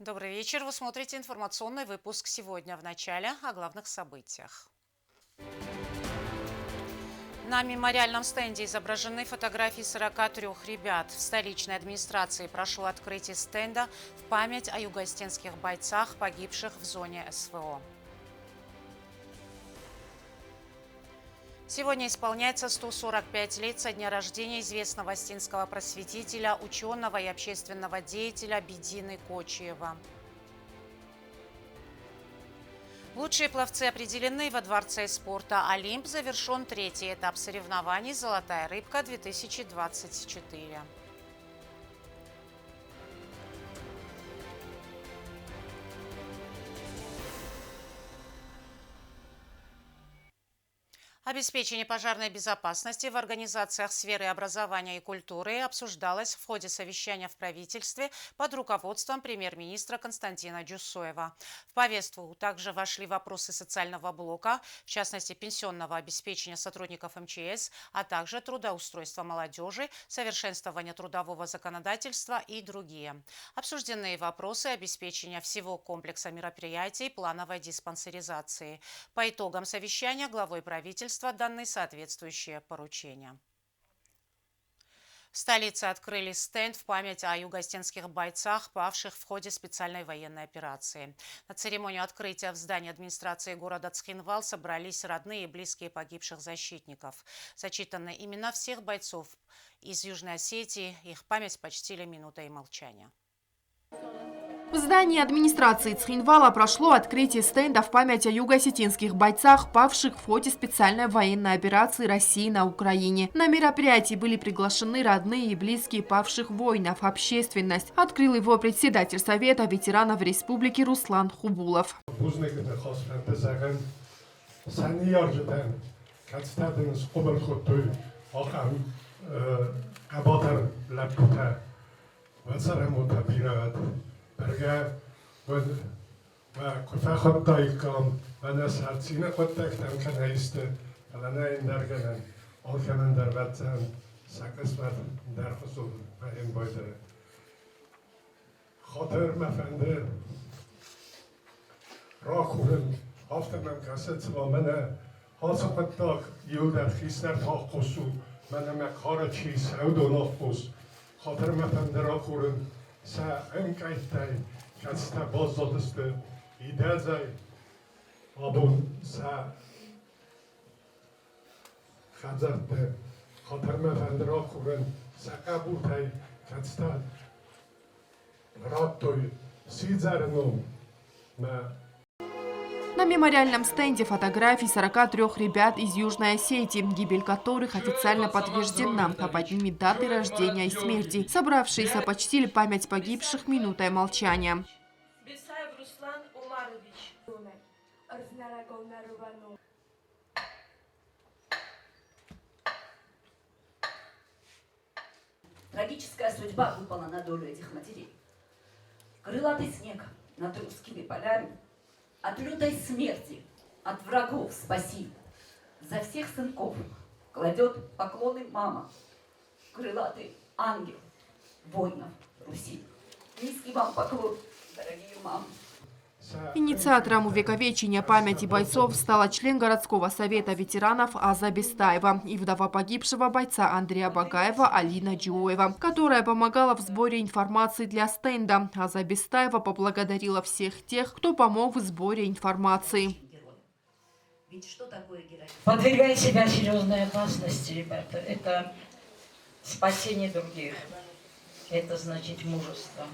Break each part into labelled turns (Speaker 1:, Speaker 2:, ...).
Speaker 1: Добрый вечер. Вы смотрите информационный выпуск сегодня. В начале о главных событиях. На мемориальном стенде изображены фотографии 43 ребят. В столичной администрации прошло открытие стенда в память о юго-остинских бойцах, погибших в зоне СВО. Сегодня исполняется 145 лет со дня рождения известного остинского просветителя, ученого и общественного деятеля Бедины Кочиева. Лучшие пловцы определены во Дворце спорта «Олимп». Завершен третий этап соревнований «Золотая рыбка-2024». Обеспечение пожарной безопасности в организациях сферы образования и культуры обсуждалось в ходе совещания в правительстве под руководством премьер-министра Константина Джусоева. В повестку также вошли вопросы социального блока, в частности пенсионного обеспечения сотрудников МЧС, а также трудоустройства молодежи, совершенствования трудового законодательства и другие. Обсуждены вопросы обеспечения всего комплекса мероприятий плановой диспансеризации. По итогам совещания главой правительства даны соответствующие поручения. В столице открыли стенд в память о юго-остинских бойцах, павших в ходе специальной военной операции. На церемонию открытия в здании администрации города Цхинвал собрались родные и близкие погибших защитников. Зачитаны имена всех бойцов из Южной Осетии. Их память почтили минутой молчания.
Speaker 2: В здании администрации Цхинвала прошло открытие стенда в память о юго-осетинских бойцах, павших в ходе специальной военной операции России на Украине. На мероприятии были приглашены родные и близкие павших воинов. Общественность. Открыл его председатель Совета ветеранов Республики Руслан Хубулов.
Speaker 3: برگه و کفه خود دایکام و نسر چینه خود تکتم که نیسته فلانه این درگنن آل کنن در بدزن سکس و در خصوص و این بایده خاطر مفنده را خورن هفتمم کسه سلامنه حاصل خود داک یو در خیستر تا قصو منم کار چی سعود و نخبوس خاطر مفنده را خورن سا انکایتای کسته باز دادسته ایده زای آبون سا خزرده خاطر مفنده را خورن سا قبوتای کسته رابطوی سیزرنو ما.
Speaker 2: На мемориальном стенде фотографии 43 ребят из Южной Осетии, гибель которых официально подтверждена, а под ними даты рождения и смерти. Собравшиеся почтили память погибших минутой молчания.
Speaker 4: Трагическая судьба выпала на долю этих матерей. Крылатый снег над русскими полями, от лютой смерти, от врагов спаси. За всех сынков кладет поклоны мама, крылатый ангел воинов Руси. Низкий вам поклон, дорогие мамы.
Speaker 2: Инициатором увековечения памяти бойцов стала член городского совета ветеранов Аза Бестаева и вдова погибшего бойца Андрея Багаева Алина Джиоева, которая помогала в сборе информации для стенда. Аза Бестаева поблагодарила всех тех, кто помог в сборе информации.
Speaker 5: Подвергая себя серьезной опасности, ребята, это спасение других, это значит мужество.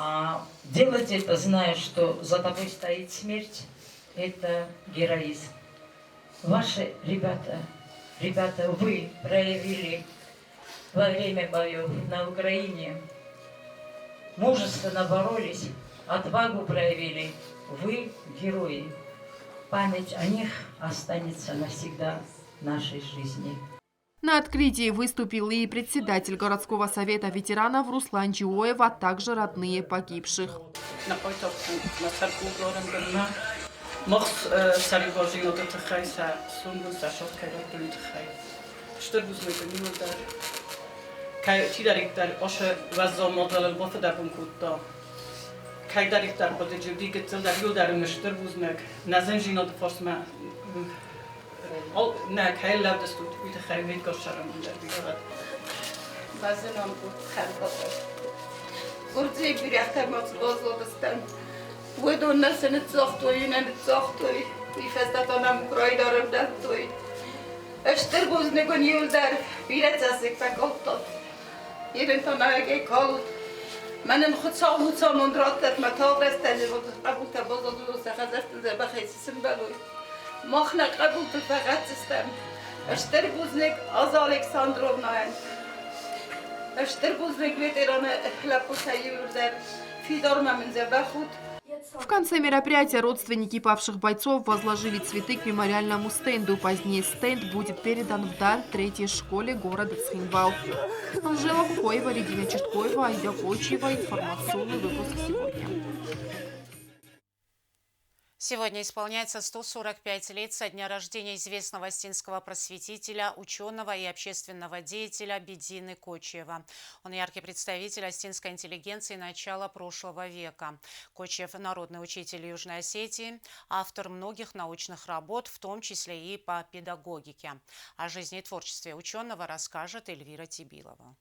Speaker 5: А делать это, зная, что за тобой стоит смерть, это героизм. Ваши ребята, вы проявили во время боев на Украине, мужественно боролись, отвагу проявили. Вы герои. Память о них останется навсегда в нашей жизни.
Speaker 2: На открытии выступил и председатель городского совета ветеранов Руслан Джиоев, а также родные погибших.
Speaker 6: Kajdarik bude judike celda judarim štrvuznek na zemžino da forsma ne kajlav da stud ute kajvit košaram da bigorat.
Speaker 7: Bazenon bu khalqat. Urzi bir yaxtarmoq bozodistan. Wedon nasını çoxtoy, ne çoxtoy. İfestatonam kroydarım da toy. Öştür buznegon yuldar bilecasik pakoltot. Yerin tonage kol. Menin xutsamutsan ondrattat matavrestel و قبول تبازد و سخزست زبخیسیم بلوی مخنا قبول فقط استم اشتر بوزنک از الکساندرونا اشتر بوزنک ветераны хлопусаюрдер фидор мамин забахут.
Speaker 2: В конце мероприятия родственники павших бойцов возложили цветы к мемориальному стенду. Позднее стенд будет передан в дар третьей школе города Цхинвал. Анжела Кукоева, Регина Черткоева, Айда Кочева. Информационный выпуск сегодня.
Speaker 1: Сегодня исполняется 145 лет со дня рождения известного остинского просветителя, ученого и общественного деятеля Бедины Кочиева. Он яркий представитель остинской интеллигенции начала прошлого века. Кочиев – народный учитель Южной Осетии, автор многих научных работ, в том числе и по педагогике. О жизни и творчестве ученого расскажет Эльвира Тибилова.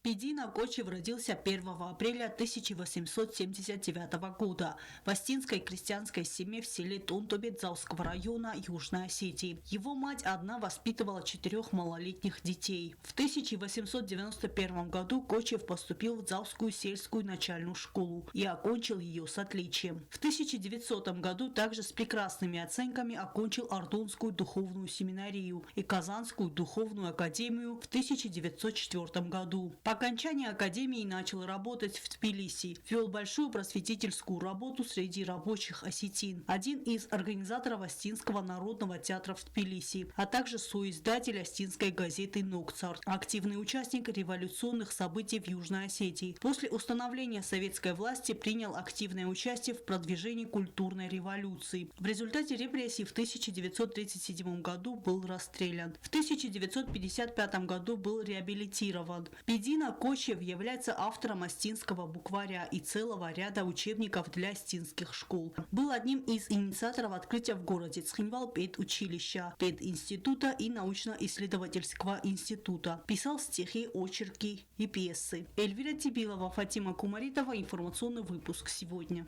Speaker 8: Бедина Кочиев родился 1 апреля 1879 года в остинской крестьянской семье в селе Тонтобет Зауского района Южной Осетии. Его мать одна воспитывала 4 малолетних детей. В 1891 году Кочиев поступил в Заускую сельскую начальную школу и окончил ее с отличием. В 1900 году также с прекрасными оценками окончил Ардонскую духовную семинарию и Казанскую духовную академию в 1904 году. По окончании академии начал работать в Тбилиси, вел большую просветительскую работу среди рабочих осетин, один из организаторов Остинского народного театра в Тбилиси, а также соиздатель остинской газеты «Нокцар», активный участник революционных событий в Южной Осетии. После установления советской власти принял активное участие в продвижении культурной революции. В результате репрессий в 1937 году был расстрелян. В 1955 году был реабилитирован. Бедина Кочиев является автором остинского букваря и целого ряда учебников для остинских школ. Был одним из инициаторов открытия в городе Цхинвал педучилища, пединститута и научно-исследовательского института. Писал стихи, очерки и пьесы. Эльвира Тибилова, Фатима Кумаритова. Информационный выпуск сегодня.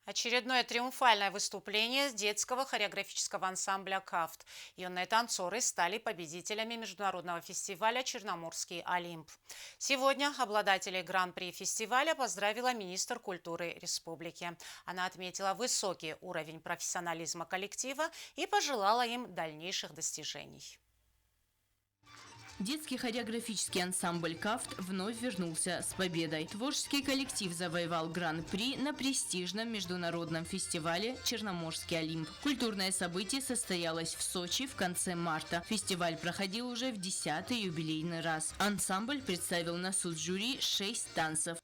Speaker 1: Очередное триумфальное выступление детского хореографического ансамбля «Кафт». Юные танцоры стали победителями международного фестиваля «Черноморский Олимп». Сегодня обладателей гран-при фестиваля поздравила министр культуры республики. Она отметила высокий уровень профессионализма коллектива и пожелала им дальнейших достижений.
Speaker 9: Детский хореографический ансамбль «Кафт» вновь вернулся с победой. Творческий коллектив завоевал гран-при на престижном международном фестивале «Черноморский Олимп». Культурное событие состоялось в Сочи в конце марта. Фестиваль проходил уже в 10-й юбилейный раз. Ансамбль представил на суд жюри 6 танцев.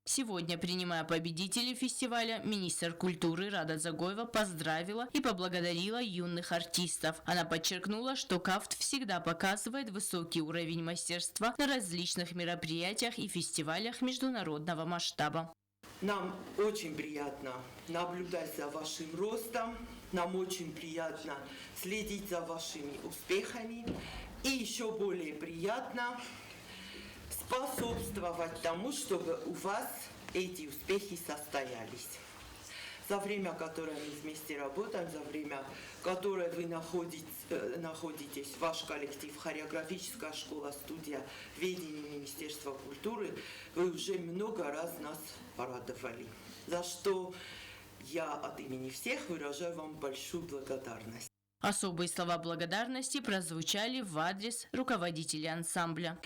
Speaker 9: Сегодня, принимая победителей фестиваля, министр культуры Рада Загоева поздравила и поблагодарила юных артистов. Она подчеркнула, что «Кафт» всегда показывает высокий уровень мастерства на различных мероприятиях и фестивалях международного масштаба.
Speaker 10: Нам очень приятно наблюдать за вашим ростом, нам очень приятно следить за вашими успехами и еще более приятно способствовать тому, чтобы у вас эти успехи состоялись. За время, которое мы вместе работаем, за время, которое вы находитесь, ваш коллектив, хореографическая школа, студия ведения Министерства культуры, вы уже много раз нас порадовали, за что я от имени всех выражаю вам большую благодарность.
Speaker 9: Особые слова благодарности прозвучали в адрес руководителя ансамбля.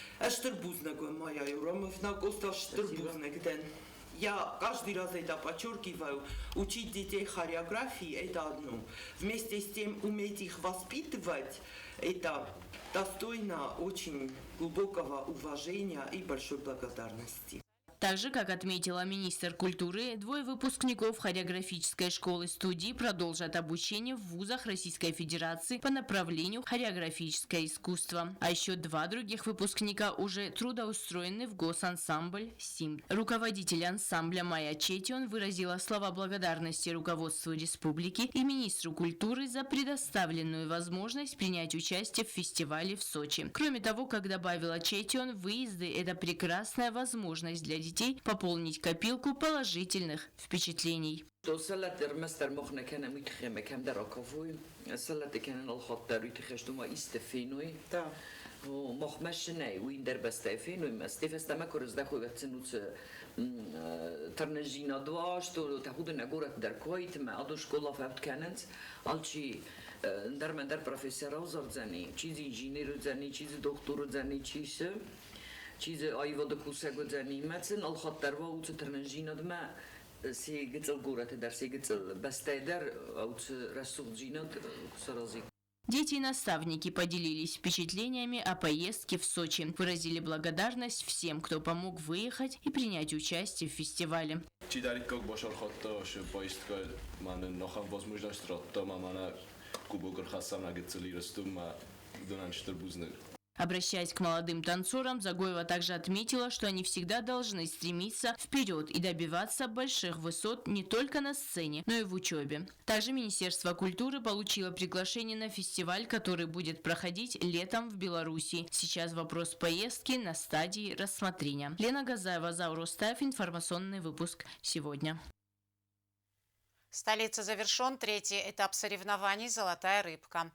Speaker 10: Я каждый раз это подчеркиваю. Учить детей хореографии – это одно. Вместе с тем уметь их воспитывать – это достойно очень глубокого уважения и большой благодарности.
Speaker 9: Так же, как отметила министр культуры, двое выпускников хореографической школы-студии продолжат обучение в вузах Российской Федерации по направлению хореографическое искусство. А еще два других выпускника уже трудоустроены в госансамбль «Симп». Руководитель ансамбля Майя Четион выразила слова благодарности руководству республики и министру культуры за предоставленную возможность принять участие в фестивале в Сочи. Кроме того, как добавила Четион, выезды – это прекрасная возможность для детей пополнить копилку положительных впечатлений.
Speaker 11: چیز آیواد کوسه گذنی مثلا الخطر و اوت ترنجیناد ما سیگتل گورت در سیگتل بسته در اوت رسوق جیناد سرازی.
Speaker 9: Дети и наставники поделились впечатлениями о поездке в Сочи, выразили благодарность всем, кто помог выехать и принять участие в фестивале. Обращаясь к молодым танцорам, Загоева также отметила, что они всегда должны стремиться вперед и добиваться больших высот не только на сцене, но и в учебе. Также Министерство культуры получило приглашение на фестиваль, который будет проходить летом в Беларуси. Сейчас вопрос поездки на стадии рассмотрения. Лена Газаева, Заур Устаев, информационный выпуск сегодня.
Speaker 1: В столице завершен третий этап соревнований «Золотая рыбка».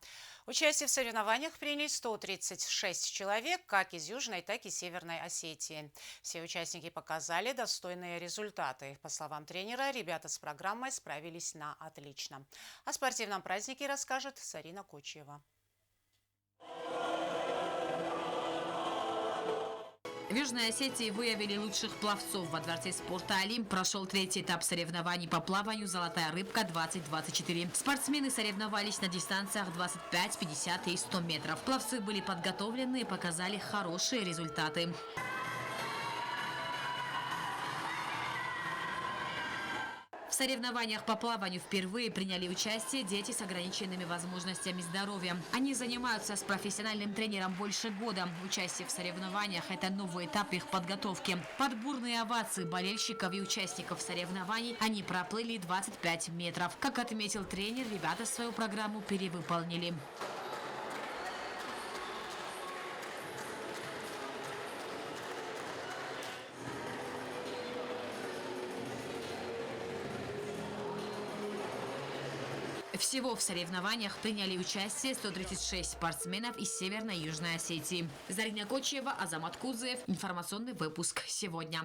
Speaker 1: Участие в соревнованиях приняли 136 человек, как из Южной, так и Северной Осетии. Все участники показали достойные результаты. По словам тренера, ребята с программой справились на отлично. О спортивном празднике расскажет Сарина Кочева.
Speaker 12: В Южной Осетии выявили лучших пловцов. Во дворце спорта «Олимп» прошел третий этап соревнований по плаванию «Золотая рыбка-2024». Спортсмены соревновались на дистанциях 25, 50 и 100 метров. Пловцы были подготовлены и показали хорошие результаты. В соревнованиях по плаванию впервые приняли участие дети с ограниченными возможностями здоровья. Они занимаются с профессиональным тренером больше года. Участие в соревнованиях – это новый этап их подготовки. Под бурные овации болельщиков и участников соревнований они проплыли 25 метров. Как отметил тренер, ребята свою программу перевыполнили. Всего в соревнованиях приняли участие 136 спортсменов из Северной и Южной Осетии. Зарина Кочева, Азамат Кузаев. Информационный выпуск сегодня.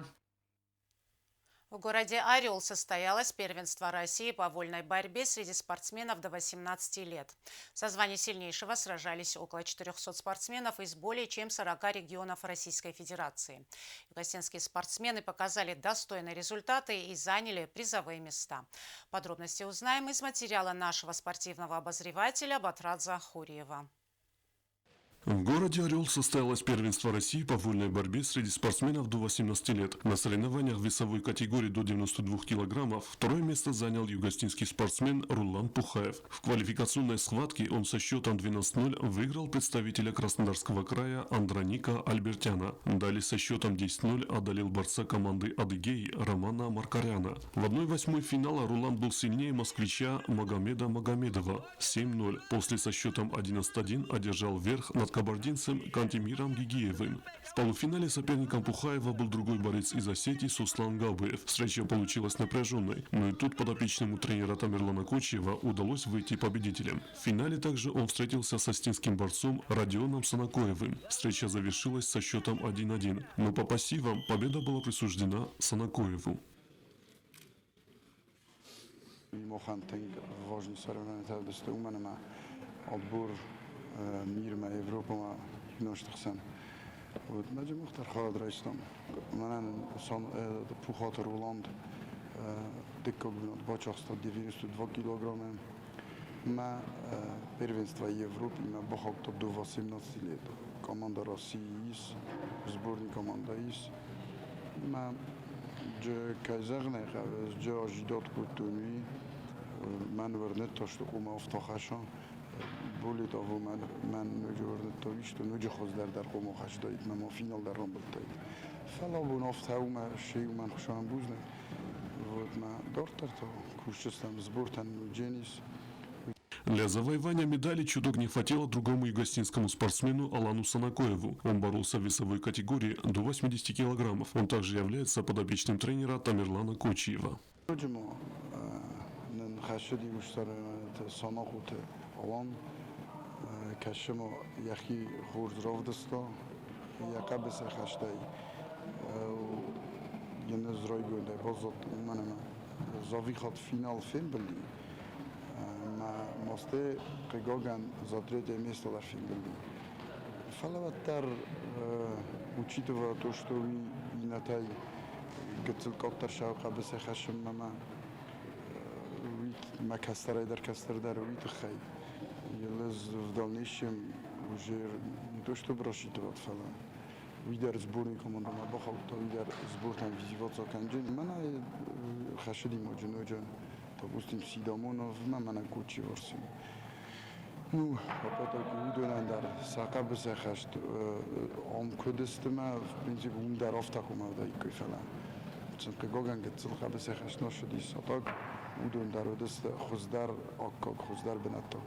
Speaker 1: В городе Орел состоялось первенство России по вольной борьбе среди спортсменов до 18 лет. За звание сильнейшего сражались около 400 спортсменов из более чем 40 регионов Российской Федерации. Югосинские спортсмены показали достойные результаты и заняли призовые места. Подробности узнаем из материала нашего спортивного обозревателя Батрадза Хуриева.
Speaker 13: В городе Орел состоялось первенство России по вольной борьбе среди спортсменов до 18 лет. На соревнованиях в весовой категории до 92 килограммов второе место занял югостинский спортсмен Рулан Пухаев. В квалификационной схватке он со счетом 12-0 выиграл представителя Краснодарского края Андроника Альбертяна. Далее со счетом 10-0 одолел борца команды Адыгей Романа Маркаряна. В 1/8 финала Рулан был сильнее москвича Магомеда Магомедова 7-0. После со счетом 11-1 одержал верх над кабардинцем Кантемиром Гигиевым. В полуфинале соперником Пухаева был другой борец из Осетии Суслан Галбаев. Встреча получилась напряженной, но и тут подопечному тренера Тамерлана Кочева удалось выйти победителем. В финале также он встретился с остинским борцом Родионом Санакоевым. Встреча завершилась со счетом 1-1, но по пассивам победа была присуждена Санакоеву.
Speaker 14: Мирма Европа нуштахсан. Вот наджи мухтар хадра истам. Манан сон пухатер Роланд дикок бачах 192 килограмма. Ма первенство Европы на бахок до 18 лет. Команда России есть, сборная команда есть. Ма جا کایزرنه خواهد جا جدات کتونی من ورنت تاشت قوم افتخاشان بولی تا و من نجا ورنت تاویش تو نجا خواست در قوم خش داید من ما فینال در رام بلتاید فلا بون افته و من شی و من خوشان بوزنه و من دارتر تا کشتستم زبورتن جنیس.
Speaker 13: Для завоевания медали чуток не хватило другому югославскому спортсмену Алану Санакоеву. Он боролся в весовой категории до 80 килограммов. Он также является подопечным тренера Тамерлана Кочиева.
Speaker 14: Мосте Кегоган за третье место в финале. Фалаватар, учитывая то, что вы и на тай гцелкоттар шаука бесехашем мама, вы макастарай дар кастердар вы тхай. Елез в дальнейшем уже не то что рассчитывать фала. Видер сборной команды на бахал, то видер сборная визиваться канджин. Мана хашиди моджуножан. Допустим, Сидамонов, мама кучи ворсим. Ну, опять-таки, удален дар сакаб сахашт, он кодестема, в принципе, дар автакума да и кайфала. Чем Кегоган гцел хаб сахашт ношдис, а так удален дар одест хоздар аккак, хоздар бенатак.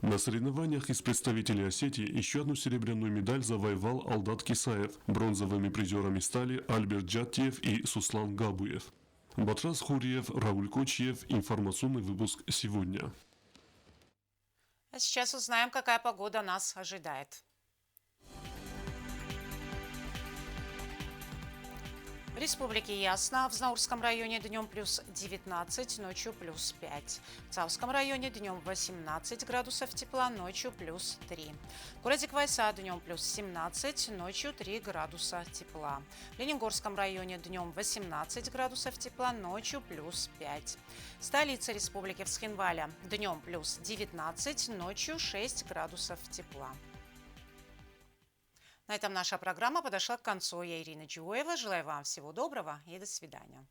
Speaker 13: На соревнованиях из представителей Осетии еще одну серебряную медаль завоевал Алдат Кисаев. Бронзовыми призерами стали Альберт Джаттиев и Суслан Габуев. Батрас Хуриев, Рауль Кочиев. Информационный выпуск сегодня.
Speaker 1: А сейчас узнаем, какая погода нас ожидает. В республике ясно. В Знаурском районе днем плюс 19, ночью плюс 5. В Цавском районе днем 18 градусов тепла, ночью плюс 3. В городе Квайса днем плюс 17, ночью 3 градуса тепла. В Лениногорском районе днем 18 градусов тепла, ночью плюс 5. Столица республики Цхинваля днем плюс 19, ночью 6 градусов тепла. На этом наша программа подошла к концу. Я Ирина Джуева. Желаю вам всего доброго и до свидания.